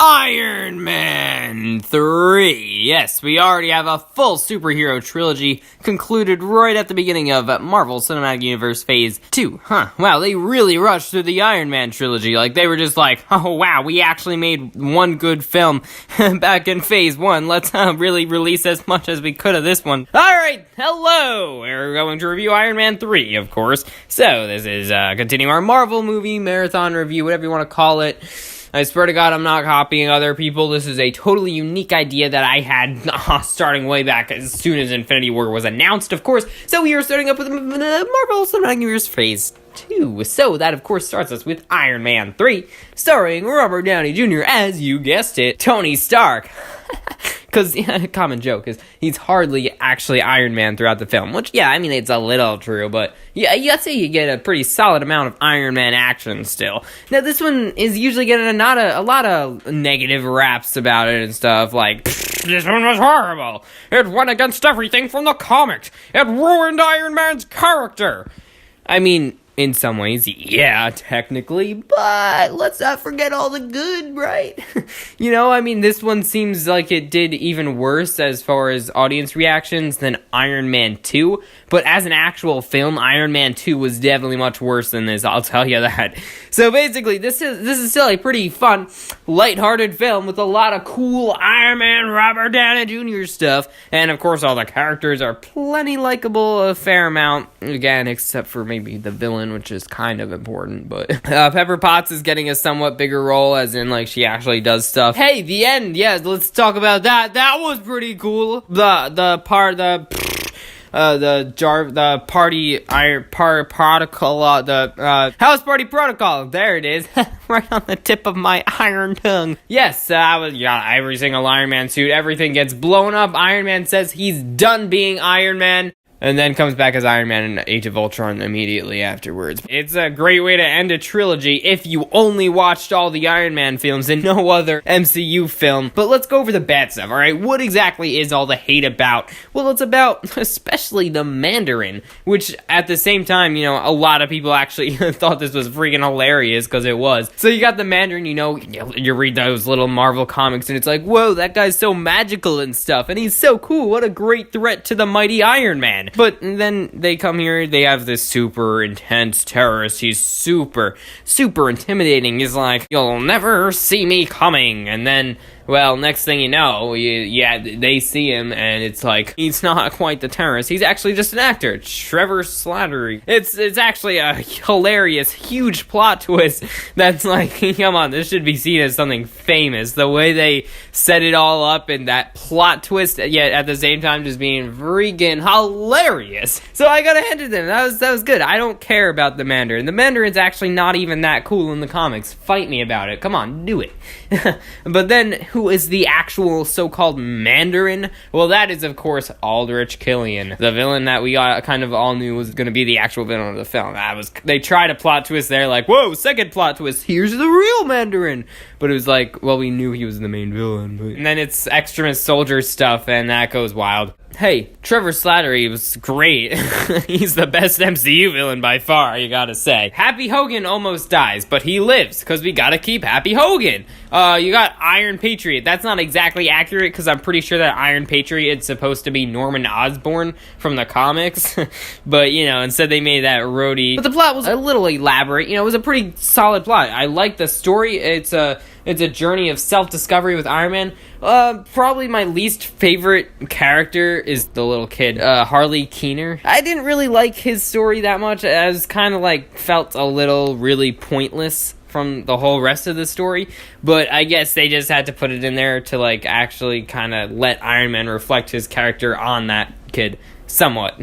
Iron Man 3. Yes, we already have a full superhero trilogy concluded right at the beginning of Marvel Cinematic Universe Phase 2. Wow, they really rushed through the Iron Man trilogy. Like, they were just like, oh wow, we actually made one good film back in Phase 1. Let's really release as much as we could of this one. Alright, hello! We're going to review Iron Man 3, of course. So, this is continuing our Marvel movie marathon review, whatever you want to call it. I swear to God, I'm not copying other people. This is a totally unique idea that I had starting way back as soon as Infinity War was announced, of course. So we are starting up with Marvel Cinematic Universe Phase 2. So that, of course, starts us with Iron Man 3, starring Robert Downey Jr., as you guessed it, Tony Stark. Because, common joke is he's hardly actually Iron Man throughout the film, which, yeah, I mean, it's a little true, but yeah, I'd say you get a pretty solid amount of Iron Man action still. Now, this one is usually getting a lot of negative raps about it and stuff, like, this one was horrible. It went against everything from the comics. It ruined Iron Man's character. I mean, in some ways, yeah, technically, but let's not forget all the good, right? I mean, this one seems like it did even worse as far as audience reactions than Iron Man 2, but as an actual film, Iron Man 2 was definitely much worse than this, I'll tell you that. So basically, this is still a pretty fun, lighthearted film with a lot of cool Iron Man, Robert Downey Jr. stuff, and of course, all the characters are plenty likable, a fair amount, again, except for maybe the villain, which is kind of important, but Pepper Potts is getting a somewhat bigger role, as in, like, she actually does stuff. Hey, the end, yeah, let's talk about that. That was pretty cool. The house party protocol. There it is, right on the tip of my iron tongue. Yes, every single Iron Man suit. Everything gets blown up. Iron Man says he's done being Iron Man, and then comes back as Iron Man in Age of Ultron immediately afterwards. It's a great way to end a trilogy if you only watched all the Iron Man films and no other MCU film. But let's go over the bad stuff, alright? What exactly is all the hate about? Well, it's about especially the Mandarin, which at the same time, a lot of people actually thought this was freaking hilarious, because it was. So you got the Mandarin, you read those little Marvel comics and it's like, whoa, that guy's so magical and stuff, and he's so cool, what a great threat to the mighty Iron Man. But then they come here, they have this super intense terrorist, he's super, super intimidating, he's like, you'll never see me coming, and then, well, next thing you know, they see him, and it's like, he's not quite the terrorist, he's actually just an actor, Trevor Slattery. It's actually a hilarious, huge plot twist that's like, come on, this should be seen as something famous, the way they set it all up, and that plot twist, yet at the same time just being freaking hilarious. So I gotta hand it to them, that was good. I don't care about the Mandarin. The Mandarin's actually not even that cool in the comics. Fight me about it, come on, do it. But then, who is the actual so-called Mandarin? Well, that is, of course, Aldrich Killian, the villain that we kind of all knew was going to be the actual villain of the film. They tried a plot twist there, like, whoa, second plot twist, here's the real Mandarin. But it was like, well, we knew he was the main villain. And then it's Extremis soldier stuff, and that goes wild. Hey, Trevor Slattery was great. He's the best MCU villain by far, you gotta say. Happy Hogan almost dies, but he lives, because we gotta keep Happy Hogan. You got Iron Patriot. That's not exactly accurate, because I'm pretty sure that Iron Patriot is supposed to be Norman Osborn from the comics. But, instead they made that roadie. But the plot was a little elaborate. It was a pretty solid plot. I like the story. It's a journey of self-discovery with Iron Man. Probably my least favorite character is the little kid, Harley Keener. I didn't really like his story that much. I was kind of felt a little really pointless from the whole rest of the story, but I guess they just had to put it in there to actually kind of let Iron Man reflect his character on that kid somewhat,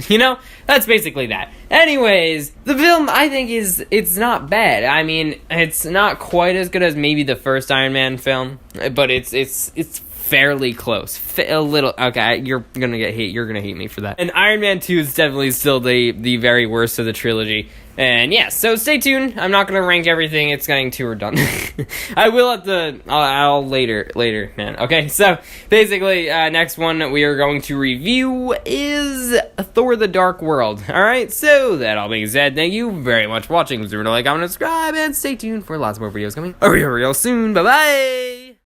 that's basically that. Anyways, the film, I think, it's not bad. I mean, it's not quite as good as maybe the first Iron Man film, but it's fairly close. A little. Okay, you're gonna hate me for that. And Iron Man 2 is definitely still the very worst of the trilogy. And yeah, so stay tuned. I'm not gonna rank everything. It's getting too redundant. I will I'll later, man. Okay, so basically, next one we are going to review is Thor: The Dark World. Alright, so that all being said, thank you very much for watching. Remember to like, comment, subscribe, and stay tuned for lots more videos coming real soon. Bye-bye!